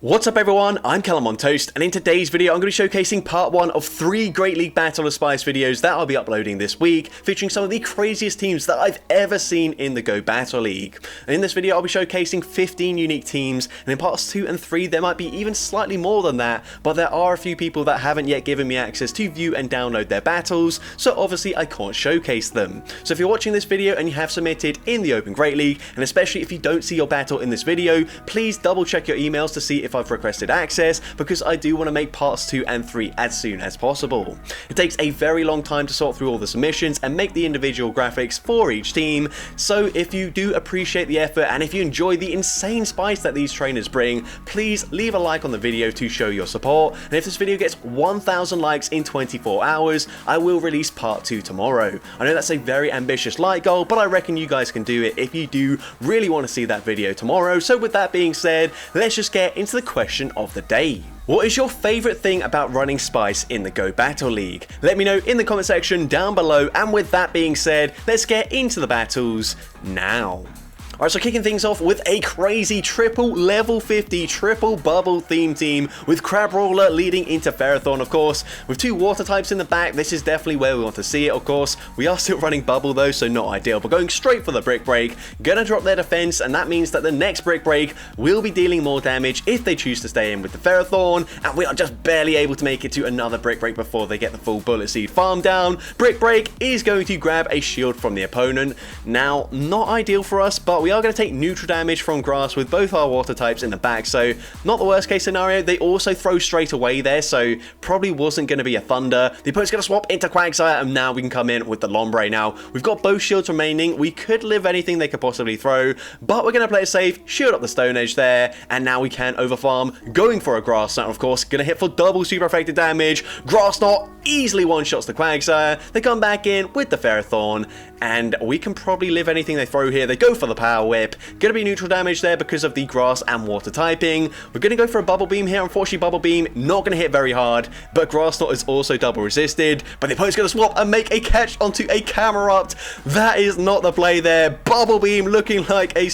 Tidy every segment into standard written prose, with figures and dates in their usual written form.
What's up everyone, I'm CallumOnToast, and in today's video I'm going to be showcasing part 1 of 3 Great League Battle of Spice videos that I'll be uploading this week, featuring some of the craziest teams that I've ever seen in the Go Battle League. And in this video I'll be showcasing 15 unique teams, and in parts 2 and 3 there might be even slightly more than that, but there are a few people that haven't yet given me access to view and download their battles, so obviously I can't showcase them. So if you're watching this video and you have submitted in the Open Great League, and especially if you don't see your battle in this video, please double check your emails to see if I've requested access, because I do want to make parts 2 and 3 as soon as possible. It takes a very long time to sort through all the submissions and make the individual graphics for each team, so if you do appreciate the effort and if you enjoy the insane spice that these trainers bring, please leave a like on the video to show your support, and if this video gets 1,000 likes in 24 hours, I will release part 2 tomorrow. I know that's a very ambitious like goal, but I reckon you guys can do it if you do really want to see that video tomorrow. So with that being said, let's just get into the question of the day. What is your favourite thing about running Spice in the Go Battle League? Let me know in the comment section down below, and with that being said, let's get into the battles now. Alright, so kicking things off with a crazy triple level 50 triple bubble theme team with Crabrawler leading into Ferrothorn, of course. With 2 water types in the back, this is definitely where we want to see it, of course. We are still running bubble though, so not ideal, but going straight for the brick break. Gonna drop their defense, and that means that the next brick break will be dealing more damage if they choose to stay in with the Ferrothorn, and we are just barely able to make it to another brick break before they get the full bullet seed farm down. Brick break is going to grab a shield from the opponent. Now, not ideal for us, but we are going to take neutral damage from grass with both our water types in the back, so not the worst case scenario. They also throw straight away there, so probably wasn't going to be a thunder. The opponent's going to swap into Quagsire, and now we can come in with the Lombre. Now, we've got both shields remaining. We could live anything they could possibly throw, but we're going to play it safe, shield up the Stone Edge there, and now we can overfarm, going for a Grass Knot, of course, going to hit for double super effective damage. Grass Knot easily one-shots the Quagsire. They come back in with the Ferrothorn, and we can probably live anything they throw here. They go for the Power Whip. Going to be neutral damage there because of the grass and water typing. We're going to go for a Bubble Beam here. Unfortunately, Bubble Beam not going to hit very hard, but Grass Knot is also double resisted. But the opponent's going to swap and make a catch onto a Camerupt. That is not the play there. Bubble Beam looking like a...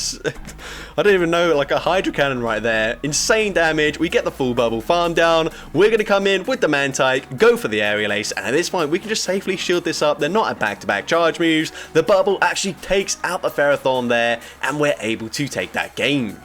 I don't even know, like a Hydro Cannon right there. Insane damage. We get the full bubble farm down. We're going to come in with the Mantike, go for the Aerial Ace, and at this point we can just safely shield this up. They're not at back-to-back charge moves. The bubble actually takes out the Ferrothorn there, and we're able to take that game.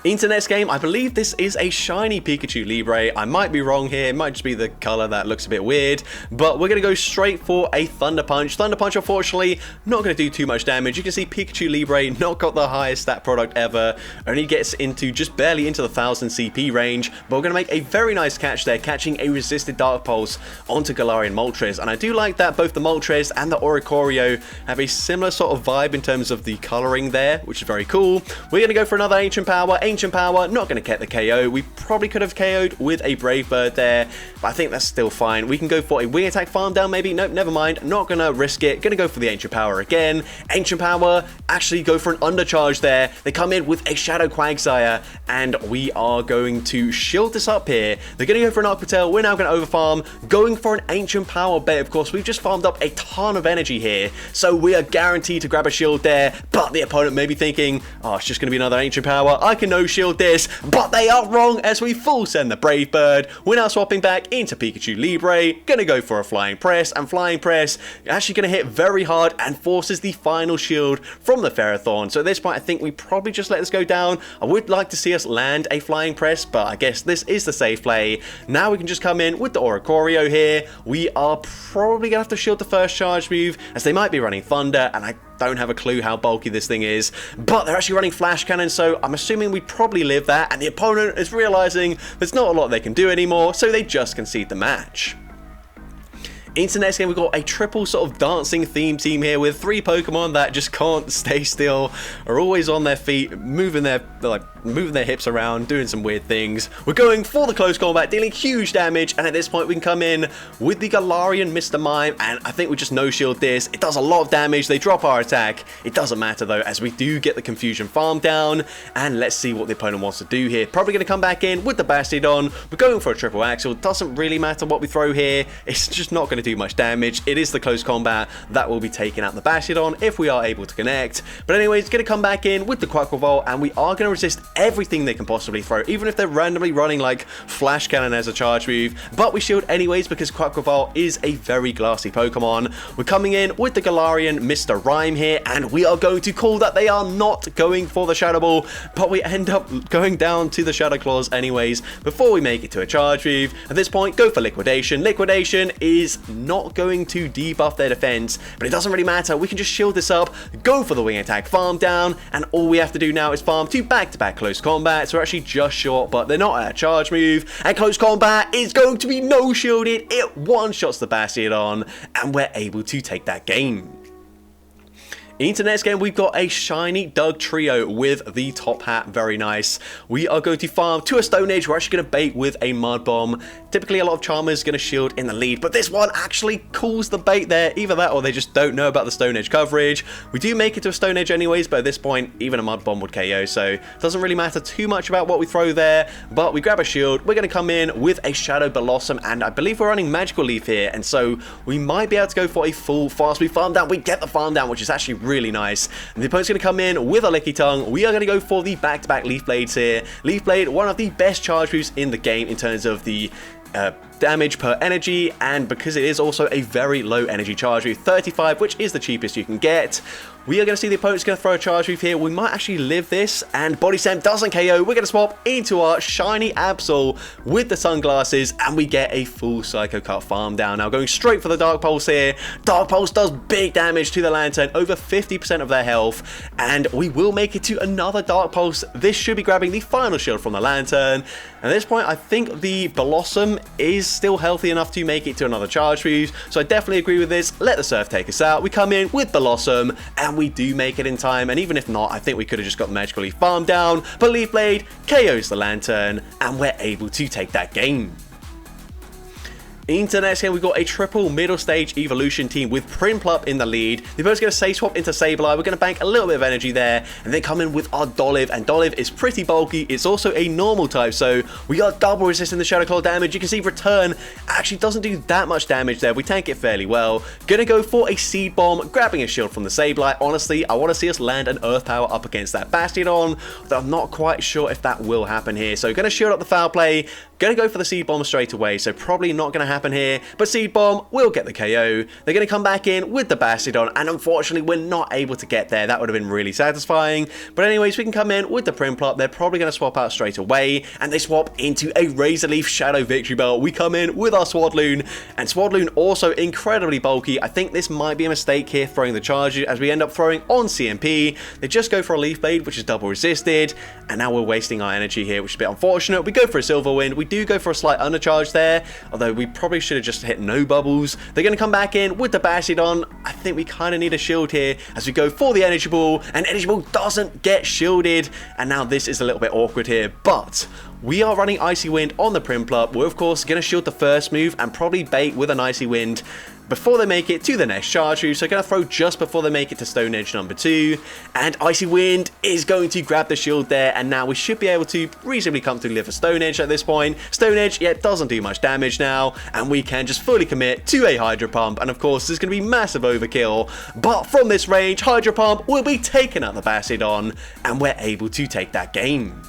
Into next game, I believe this is a shiny Pikachu Libre. I might be wrong here. It might just be the color that looks a bit weird, but we're going to go straight for a Thunder Punch. Thunder Punch, unfortunately, not going to do too much damage. You can see Pikachu Libre not got the highest stat product ever. Only gets into just barely into the 1000 CP range, but we're going to make a very nice catch there, catching a resisted Dark Pulse onto Galarian Moltres. And I do like that both the Moltres and the Oricorio have a similar sort of vibe in terms of the coloring there, which is very cool. We're going to go for another Ancient Power. Ancient Power, not going to get the KO. We probably could have KO'd with a Brave Bird there, but I think that's still fine. We can go for a Wing Attack farm down maybe. Nope, never mind. Not going to risk it. Going to go for the Ancient Power again. Ancient Power, actually go for an Undercharge there. They come in with a Shadow Quagsire, and we are going to shield this up here. They're going to go for an Arcpatel. We're now going to overfarm, going for an Ancient Power bet. Of course, we've just farmed up a ton of energy here, so we are guaranteed to grab a shield there, but the opponent may be thinking, oh, it's just going to be another Ancient Power. I can no shield this, but they are wrong as we full send the Brave Bird. We're now swapping back into Pikachu Libre, gonna go for a Flying Press, and Flying Press actually gonna hit very hard and forces the final shield from the Ferrothorn. So at this point I think we probably just let this go down. I would like to see us land a Flying Press, but I guess this is the safe play. Now we can just come in with the Oricorio here. We are probably gonna have to shield the first charge move, as they might be running Thunder, and I don't have a clue how bulky this thing is, but they're actually running Flash Cannon, so I'm assuming we probably live that, and the opponent is realizing there's not a lot they can do anymore, so they just concede the match. Into next game, we've got a triple sort of dancing theme team here with 3 Pokemon that just can't stay still, are always on their feet, moving their hips around, doing some weird things. We're going for the close combat, dealing huge damage, and at this point we can come in with the Galarian Mr. Mime, and I think we just no-shield this. It does a lot of damage. They drop our attack. It doesn't matter though, as we do get the Confusion farm down, and let's see what the opponent wants to do here. Probably going to come back in with the Bastiodon. We're going for a triple Axel. Doesn't really matter what we throw here. It's just not going to do much damage. It is the close combat that will be taking out the Bastiodon if we are able to connect. But anyways, going to come back in with the Quack Revolt, and we are going to resist everything they can possibly throw, even if they're randomly running like Flash Cannon as a charge move. But we shield anyways because Quack Revolt is a very glassy Pokemon. We're coming in with the Galarian Mr. Rhyme here, and we are going to call that they are not going for the Shadow Ball, but we end up going down to the Shadow Claws anyways before we make it to a charge move. At this point, go for Liquidation. Liquidation is not going to debuff their defense, but it doesn't really matter. We can just shield this up, go for the Wing Attack, farm down, and all we have to do now is farm to back-to-back close combat. So we're actually just short, but they're not at a charge move, and close combat is going to be no shielded. It one-shots the Bastiodon, and we're able to take that game. Into the next game, we've got a shiny Doug trio with the top hat. Very nice. We are going to farm to a Stone Edge. We're actually going to bait with a Mud Bomb. Typically, a lot of Charmers going to shield in the lead, but this one actually calls the bait there. Either that or they just don't know about the Stone Edge coverage. We do make it to a Stone Edge anyways, but at this point, even a Mud Bomb would KO, so it doesn't really matter too much about what we throw there. But we grab a shield. We're going to come in with a Shadow Blossom, and I believe we're running Magical Leaf here, and so we might be able to go for a full fast move farm down. We get the farm down, which is actually really nice. And the opponent's going to come in with a Licky Tongue. We are going to go for the back-to-back Leaf Blades here. Leaf Blade, one of the best charge moves in the game in terms of the damage per energy, and because it is also a very low energy charge move, 35, which is the cheapest you can get. We are going to see the opponent's going to throw a charge move here. We might actually live this, and Body Slam doesn't KO. We're going to swap into our shiny Absol with the sunglasses, and we get a full Psycho Cut farm down. Now going straight for the Dark Pulse here. Dark Pulse does big damage to the Lantern, over 50% of their health, and we will make it to another Dark Pulse. This should be grabbing the final shield from the Lantern. At this point, I think the Blossom is still healthy enough to make it to another charge move, so I definitely agree with this. Let the Surf take us out. We come in with Blossom, and we do make it in time, and even if not, I think we could have just got the Magical Leaf farm down, but Leaf Blade KOs the Lantern, and we're able to take that game. Into the next game, we've got a triple middle stage evolution team with Prinplup in the lead. The opponent's going to Safe Swap into Sableye. We're going to bank a little bit of energy there, and then come in with our Dolive, and Dolive is pretty bulky. It's also a normal type, so we are double resisting the Shadow Claw damage. You can see Return actually doesn't do that much damage there. We tank it fairly well. Gonna go for a Seed Bomb, grabbing a shield from the Sableye. Honestly, I want to see us land an Earth Power up against that Bastiodon, though I'm not quite sure if that will happen here. So gonna shield up the Foul Play. Gonna go for the Seed Bomb straight away, so probably not gonna happen here, but Seed Bomb will get the KO. They're gonna come back in with the Bastiodon, and unfortunately we're not able to get there. That would have been really satisfying, but anyways, we can come in with the Prinplup. They're probably gonna swap out straight away, and they swap into a Razor Leaf Shadow Victory Belt. We come in with our Swadloon, and Swadloon also incredibly bulky. I think this might be a mistake here, throwing the charge, as we end up throwing on CMP. They just go for a Leaf Blade, which is double resisted, and now we're wasting our energy here, which is a bit unfortunate. We go for a Silver Wind. We do go for a slight undercharge there, although we probably should have just hit no bubbles. They're going to come back in with the Bastiodon. I think we kind of need a shield here as we go for the Energy Ball, and Energy Ball doesn't get shielded, and now this is a little bit awkward here, but we are running Icy Wind on the Prinplup. We're of course going to shield the first move and probably bait with an Icy Wind before they make it to the next charge move, so going to throw just before they make it to Stone Edge number 2, and Icy Wind is going to grab the shield there, and now we should be able to reasonably comfortably live a Stone Edge at this point. Stone Edge, yeah, doesn't do much damage now, and we can just fully commit to a Hydro Pump, and of course there's going to be massive overkill, but from this range, Hydro Pump will be taking out the Bastiodon, and we're able to take that game.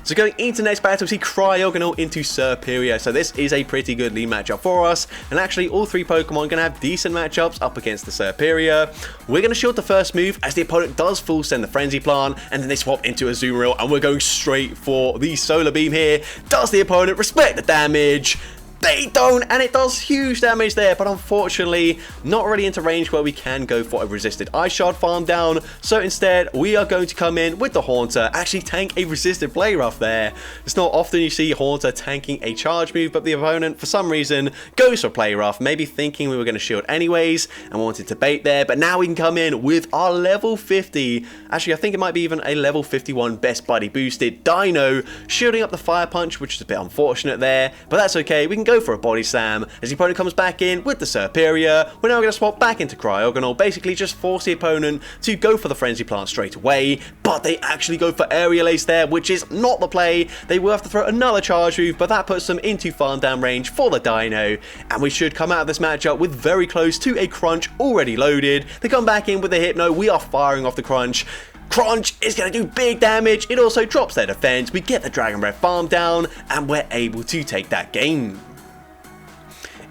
So going into next battle, we see Cryogonal into Serperior. So this is a pretty good lead matchup for us. And actually, all three Pokemon are going to have decent matchups up against the Serperior. We're going to shield the first move as the opponent does full send the Frenzy Plant. And then they swap into a Azumarill. And we're going straight for the Solar Beam here. Does the opponent respect the damage? They don't, and it does huge damage there, but unfortunately not really into range where we can go for a resisted Ice Shard farm down. So instead we are going to come in with the Haunter, actually tank a resisted Play Rough there. It's not often you see Haunter tanking a charge move, but the opponent for some reason goes for Play Rough, maybe thinking we were going to shield anyways and wanted to bait there. But now we can come in with our level 50, actually I think it might be even a level 51 Best Buddy boosted Dino, shielding up the Fire Punch, which is a bit unfortunate there, but that's okay. We can go go for a body slam. As the opponent comes back in with the superior, we're now going to swap back into cryogonal, basically just force the opponent to go for the frenzy plant straight away, but they actually go for aerial ace there, which is not the play. They will have to throw another charge move, but that puts them into farm down range for the dino, and we should come out of this matchup with very close to a crunch already loaded. They come back in with the hypno, we are firing off the crunch. Crunch is going to do big damage, it also drops their defense, we get the Dragon Breath farm down, and we're able to take that game.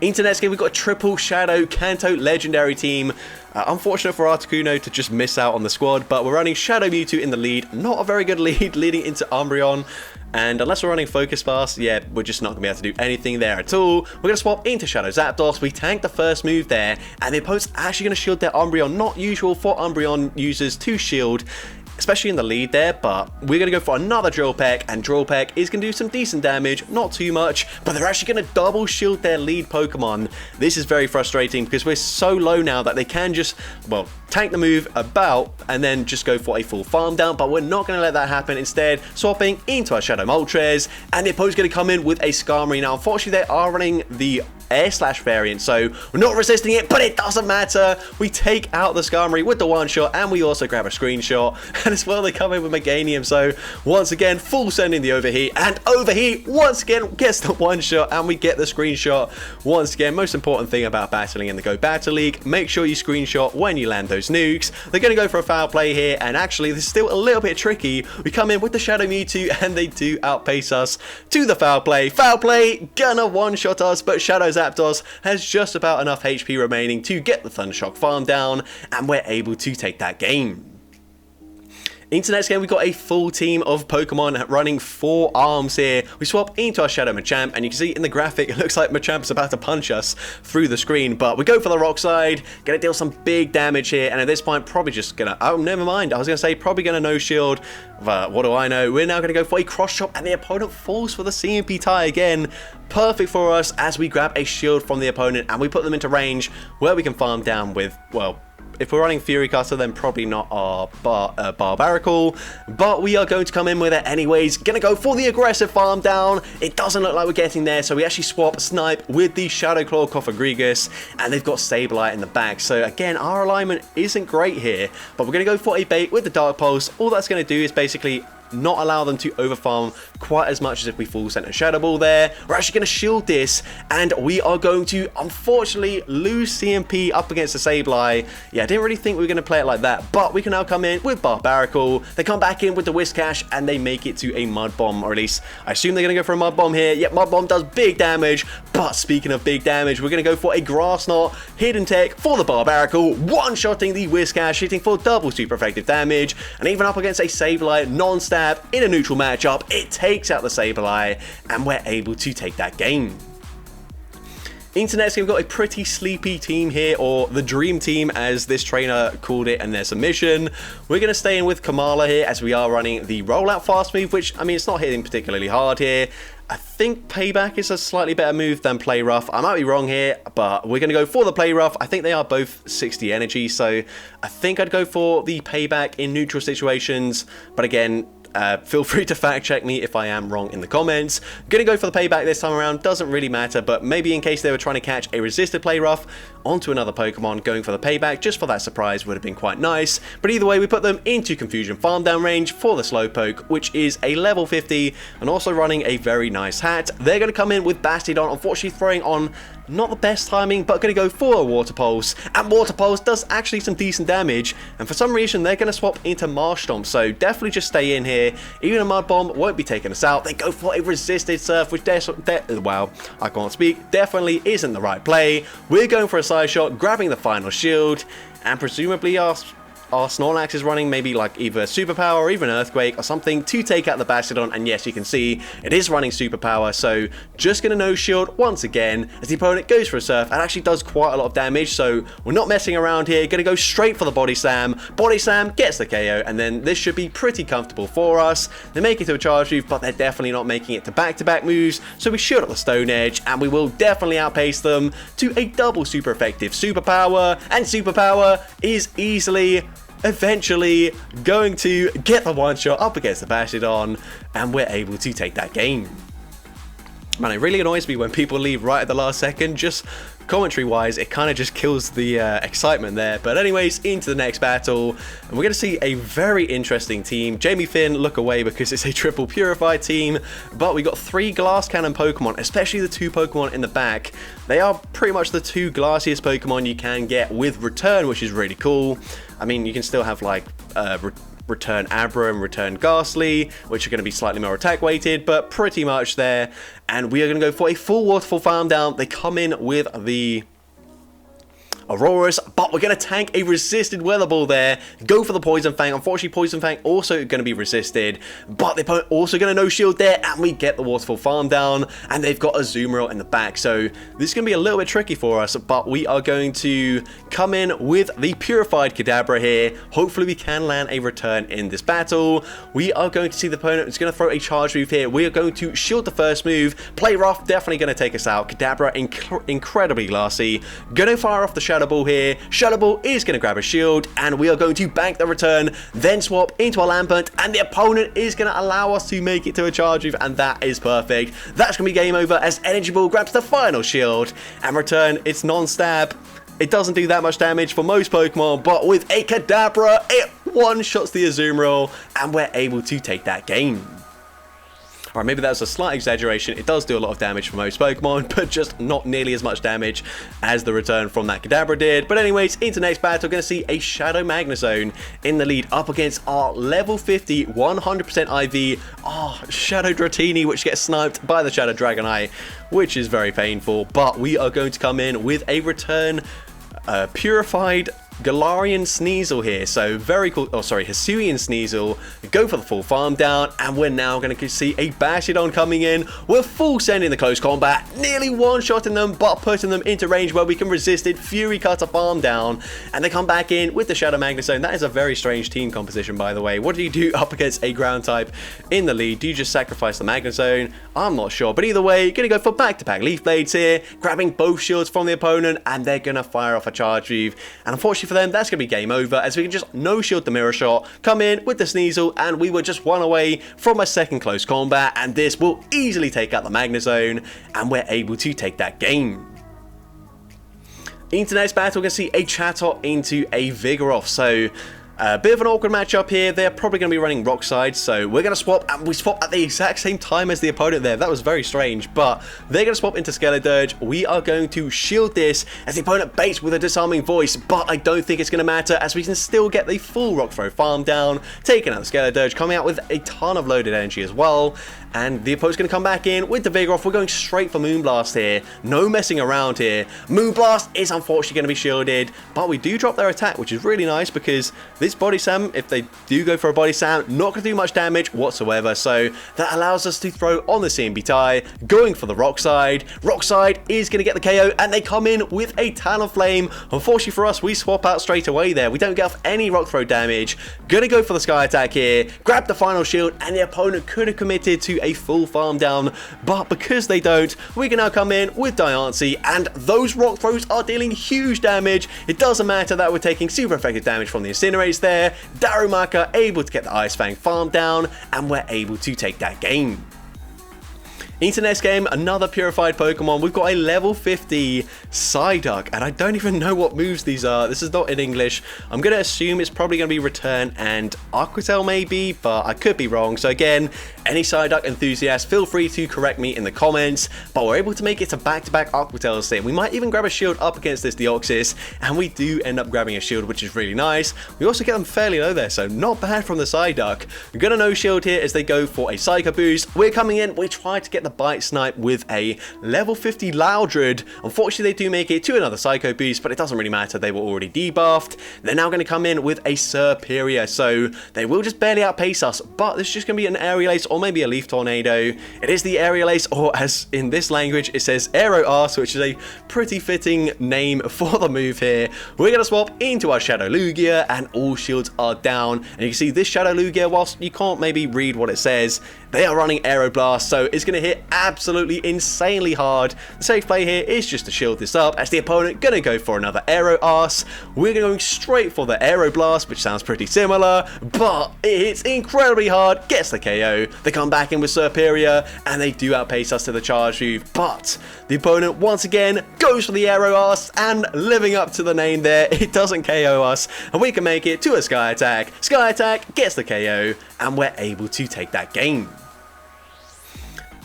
Into next game, we've got a triple Shadow Kanto legendary team. Unfortunate for Articuno to just miss out on the squad, but we're running Shadow Mewtwo in the lead. Not a very good lead leading into Umbreon. And unless we're running Focus Fast, yeah, we're just not going to be able to do anything there at all. We're going to swap into Shadow Zapdos. We tank the first move there, and the opponent's actually going to shield their Umbreon. Not usual for Umbreon users to shield, especially in the lead there, but we're going to go for another Drill Peck, and Drill Peck is going to do some decent damage, not too much, but they're actually going to double shield their lead Pokemon. This is very frustrating because we're so low now that they can just, well, tank the move about and then just go for a full farm down, but we're not going to let that happen. Instead, swapping into our Shadow Moltres, and the opponent's going to come in with a Skarmory. Now, unfortunately, they are running the Air Slash variant, so we're not resisting it, but it doesn't matter. We take out the Skarmory with the one shot, and we also grab a screenshot, and as well they come in with Meganium, so once again full sending the overheat, and overheat once again gets the one shot, and we get the screenshot. Once again, most important thing about battling in the Go Battle League, make sure you screenshot when you land those nukes. They're going to go for a foul play here, and actually this is still a little bit tricky. We come in with the Shadow Mewtwo, and they do outpace us to the foul play. Foul play gonna one shot us, but Shadow Zapdos has just about enough HP remaining to get the Thundershock farm down, and we're able to take that game. Into next game, we've got a full team of Pokemon running 4 arms here. We swap into our Shadow Machamp, and you can see in the graphic, it looks like Machamp's about to punch us through the screen, but we go for the Rock Slide, gonna deal some big damage here, and at this point, probably just gonna, oh, never mind, I was gonna say, probably gonna no shield, but what do I know? We're now gonna go for a Cross Chop, and the opponent falls for the CMP tie again. Perfect for us as we grab a shield from the opponent, and we put them into range where we can farm down with, well, if we're running Fury Cutter, then probably not our Barbaracle, but we are going to come in with it anyways. Gonna go for the aggressive farm down. It doesn't look like we're getting there, so we actually swap Snipe with the Shadow Claw Cofagrigus, and they've got Sableye in the back. So again, our alignment isn't great here, but we're gonna go for a bait with the Dark Pulse. All that's gonna do is basically not allow them to overfarm quite as much as if we full sent a Shadow Ball there. We're actually going to shield this, and we are going to unfortunately lose CMP up against the Sableye. Yeah, I didn't really think we were going to play it like that, but we can now come in with Barbaracle. They come back in with the Whiscash, and they make it to a Mud Bomb, or at least I assume they're going to go for a Mud Bomb here. Yep, Mud Bomb does big damage, but speaking of big damage, we're going to go for a Grass Knot Hidden Tech for the Barbaracle, one-shotting the Whiscash, hitting for double super effective damage, and even up against a Sableye non-stab in a neutral matchup, it takes out the Sableye, and we're able to take that game. Into next game, we've got a pretty sleepy team here, or the Dream Team as this trainer called it in their submission. We're going to stay in with Kamala here as we are running the Rollout Fast move, which, I mean, it's not hitting particularly hard here. I think Payback is a slightly better move than Play Rough. I might be wrong here, but we're going to go for the Play Rough. I think they are both 60 energy, so I think I'd go for the Payback in neutral situations, but again, feel free to fact check me if I am wrong in the comments. Gonna go for the Payback this time around, doesn't really matter, but maybe in case they were trying to catch a resisted Play Rough onto another Pokemon, going for the Payback just for that surprise would have been quite nice. But either way, we put them into Confusion Farm Down range for the Slowpoke, which is a level 50 and also running a very nice hat. They're going to come in with Bastiodon, unfortunately throwing on not the best timing, but going to go for a Water Pulse, and Water Pulse does actually some decent damage, and for some reason they're going to swap into Marsh Stomp, so definitely just stay in here. Even a Mud Bomb won't be taking us out. They go for a Resisted Surf, which wow, I can't speak, definitely isn't the right play. We're going for a Side Shot, grabbing the final shield, and presumably our Snorlax is running maybe like either Superpower or even Earthquake or something to take out the Bastiodon, and yes, you can see it is running Superpower, so just going to no shield once again as the opponent goes for a Surf and actually does quite a lot of damage, so we're not messing around here, going to go straight for the Body Slam. Body Slam gets the KO, and then this should be pretty comfortable for us. They make it to a charge move, but they're definitely not making it to back-to-back moves, so we shield at the Stone Edge, and we will definitely outpace them to a double super effective Superpower, and Superpower is eventually going to get the one shot up against the Bastiodon, and we're able to take that game. Man, it really annoys me when people leave right at the last second. Just commentary wise, it kind of just kills the excitement there. But anyways, into the next battle, and we're going to see a very interesting team. Jamie Finn, look away because it's a triple purified team, but we got 3 glass cannon Pokemon, especially the 2 Pokemon in the back. They are pretty much the 2 glassiest Pokemon you can get with return, which is really cool. I mean, you can still have like Return Abra and Return Ghastly, which are going to be slightly more attack weighted, but pretty much there. And we are going to go for a full Waterfall Farm Down. They come in with the Auroras, but we're going to tank a resisted Weather Ball there, go for the Poison Fang. Unfortunately, Poison Fang also going to be resisted, but the opponent also going to no shield there, and we get the Waterfall Farm Down, and they've got a Azumarill in the back, so this is going to be a little bit tricky for us, but we are going to come in with the Purified Kadabra here. Hopefully we can land a return in this battle. We are going to see the opponent is going to throw a charge move here. We are going to shield the first move. Play rough, definitely going to take us out. Kadabra incredibly glassy. Going to fire off the Shadow Ball here. Shadow Ball is going to grab a shield, and we are going to bank the return, then swap into a Lampent, and the opponent is going to allow us to make it to a charge move, and that is perfect. That's going to be game over as Energy Ball grabs the final shield, and return, it's non-stab. It doesn't do that much damage for most Pokemon, but with a Kadabra, it one-shots the Azumarill, and we're able to take that game. Or maybe that was a slight exaggeration. It does do a lot of damage for most Pokemon, but just not nearly as much damage as the return from that Kadabra did. But anyways, into next battle, we're going to see a Shadow Magnezone in the lead up against our level 50, 100% IV, Shadow Dratini, which gets sniped by the Shadow Dragonite, which is very painful. But we are going to come in with a return purified Galarian Sneasel here, so very cool. Oh, sorry, Hisuian Sneasel. Go for the full farm down, and we're now going to see a Bastiodon coming in. We're full send in the close combat, nearly one-shotting them, but putting them into range where we can resist it. Fury Cutter farm down, and they come back in with the Shadow Magnezone. That is a very strange team composition, by the way. What do you do up against a ground type in the lead? Do you just sacrifice the Magnezone? I'm not sure, but either way, going to go for back-to-back Leaf Blades here, grabbing both shields from the opponent, and they're going to fire off a charge move. And unfortunately for them, that's going to be game over, as we can just no shield the Mirror Shot, come in with the Sneasel, and we were just one away from a second close combat, and this will easily take out the Magnezone, and we're able to take that game. Into next battle, we're going to see a Chatot into a Vigoroth, so a bit of an awkward matchup here. They're probably going to be running Rock Side, so we're going to swap, and we swap at the exact same time as the opponent there. That was very strange, but they're going to swap into Skeledirge. We are going to shield this as the opponent baits with a Disarming Voice, but I don't think it's going to matter, as we can still get the full Rock Throw farm down, taking out the Skeledirge, coming out with a ton of loaded energy as well. And the opponent's going to come back in with the Vigoroth. We're going straight for Moonblast here. No messing around here. Moonblast is unfortunately going to be shielded, but we do drop their attack, which is really nice, because this Body Slam, if they do go for a Body Slam, not going to do much damage whatsoever. So that allows us to throw on the CMB tie, going for the Rock Side. Rock Side is going to get the KO, and they come in with a Talonflame. Unfortunately for us, we swap out straight away there. We don't get off any Rock Throw damage. Going to go for the Sky Attack here, grab the final shield, and the opponent could have committed to a full farm down, but because they don't, we can now come in with Diancie, and those Rock Throws are dealing huge damage. It doesn't matter that we're taking super effective damage from the Incinerates there. Darumaka able to get the Ice Fang farm down, and we're able to take that game. Into next game, another purified Pokemon. We've got a level 50 Psyduck, and I don't even know what moves these are. This is not in English. I'm going to assume it's probably going to be Return and Aqua Tail maybe, but I could be wrong. So again, any Psyduck enthusiast, feel free to correct me in the comments, but we're able to make it to back-to-back Aqua Tails here. We might even grab a shield up against this Deoxys, and we do end up grabbing a shield, which is really nice. We also get them fairly low there, so not bad from the Psyduck. We're going to no shield here as they go for a Psycho Boost. We're coming in, we try to get the Bite Snipe with a level 50 Loudred. Unfortunately, they do make it to another Psycho Boost, but it doesn't really matter. They were already debuffed. They're now going to come in with a Serperior, so they will just barely outpace us, but this is just going to be an Aerial Ace or maybe a Leaf Tornado. It is the Aerial Ace, or as in this language, it says Aero Arse, which is a pretty fitting name for the move here. We're going to swap into our Shadow Lugia, and all shields are down. And you can see this Shadow Lugia, whilst you can't maybe read what it says, they are running Aeroblast, so it's going to hit absolutely insanely hard. The safe play here is just to shield this up, as the opponent going to go for another Aero Arse. We're going straight for the Aeroblast, which sounds pretty similar, but it hits incredibly hard, gets the KO. The They come back in with Superior, and they do outpace us to the charge move, but the opponent once again goes for the Aero Arse, and living up to the name there, it doesn't KO us, and we can make it to a Sky Attack. Sky Attack gets the KO, and we're able to take that game.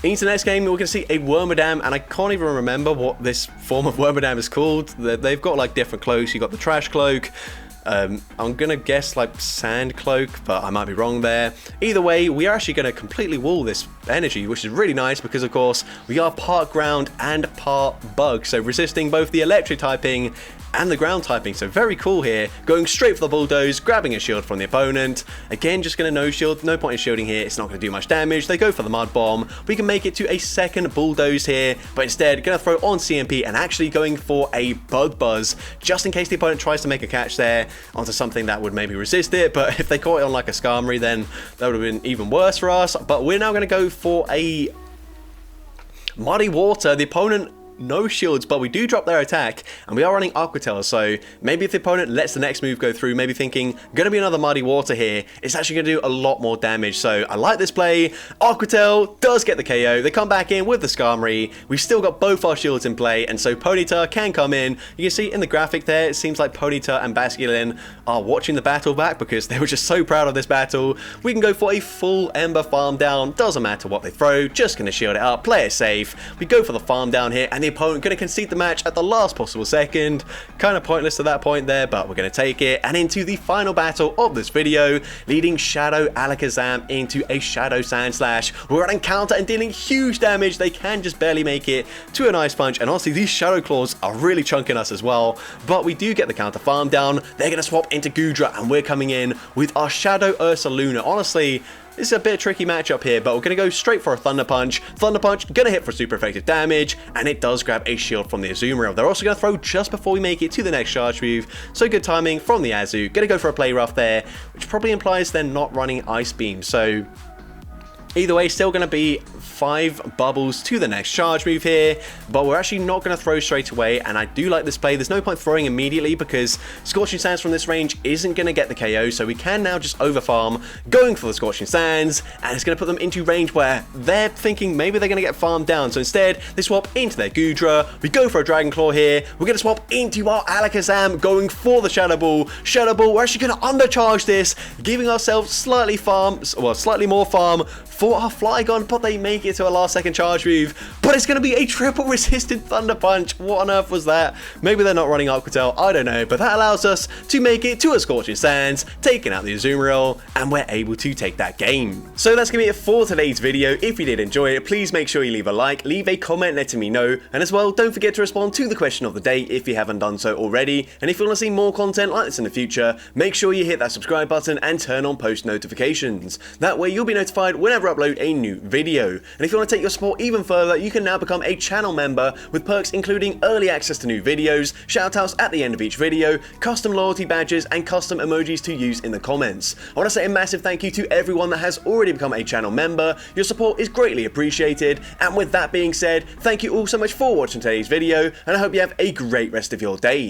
Into the next game, we're going to see a Wormadam, and I can't even remember what this form of Wormadam is called. They've got like different cloaks. You've got the Trash Cloak. I'm going to guess like Sand Cloak, but I might be wrong there. Either way, we are actually going to completely wall this energy, which is really nice because, of course, we are part ground and part bug, so resisting both the electric typing and the ground typing, so very cool here. Going straight for the bulldoze, grabbing a shield from the opponent. Again, just going to no shield, no point in shielding here, it's not going to do much damage. They go for the mud bomb. We can make it to a second bulldoze here, but instead going to throw on CMP and actually going for a bug buzz, just in case the opponent tries to make a catch there onto something that would maybe resist it. But if they caught it on like a Skarmory, then that would have been even worse for us. But we're now going to go for a Muddy Water. The opponent no shields, but we do drop their attack, and we are running Aqua Tail, so maybe if the opponent lets the next move go through, maybe thinking, gonna be another Muddy Water here, it's actually gonna do a lot more damage, so I like this play. Aqua Tail does get the KO, they come back in with the Skarmory, we've still got both our shields in play, and so Ponyta can come in. You can see in the graphic there, it seems like Ponyta and Basculin are watching the battle back because they were just so proud of this battle. We can go for a full Ember farm down, doesn't matter what they throw, just gonna shield it up, play it safe. We go for the farm down here, and the opponent going to concede the match at the last possible second. Kind of pointless at that point there, but we're going to take it. And into the final battle of this video, leading Shadow Alakazam into a Shadow Sandslash. We're running counter and dealing huge damage. They can just barely make it to an Ice Punch, and honestly, these Shadow Claws are really chunking us as well. But we do get the counter farm down. They're going to swap into Goodra, and we're coming in with our Shadow Ursaluna. Honestly, this is a bit of a tricky matchup here, but we're going to go straight for a Thunder Punch. Thunder Punch, going to hit for super effective damage, and it does grab a shield from the Azumarill. They're also going to throw just before we make it to the next charge move, so good timing from the Azu. Going to go for a Play Rough there, which probably implies they're not running Ice Beam, so either way, still going to be 5 bubbles to the next charge move here, but we're actually not going to throw straight away, and I do like this play. There's no point throwing immediately because Scorching Sands from this range isn't going to get the KO, so we can now just overfarm, going for the Scorching Sands, and it's going to put them into range where they're thinking maybe they're going to get farmed down, so instead they swap into their Goodra. We go for a Dragon Claw here, we're going to swap into our Alakazam, going for the Shadow Ball. Shadow Ball, we're actually going to undercharge this, giving ourselves slightly more farm for our Flygon, but they make it to a last second charge move, but it's going to be a triple resisted Thunder Punch. What on earth was that? Maybe they're not running Aqua Tail, I don't know, but that allows us to make it to a Scorching Sands, taking out the Azumarill, and we're able to take that game. So that's going to be it for today's video. If you did enjoy it, please make sure you leave a like, leave a comment letting me know, and as well, don't forget to respond to the question of the day if you haven't done so already, and if you want to see more content like this in the future, make sure you hit that subscribe button and turn on post notifications. That way you'll be notified whenever I upload a new video. And if you want to take your support even further, you can now become a channel member with perks including early access to new videos, shoutouts at the end of each video, custom loyalty badges, and custom emojis to use in the comments. I want to say a massive thank you to everyone that has already become a channel member. Your support is greatly appreciated, and with that being said, thank you all so much for watching today's video, and I hope you have a great rest of your day.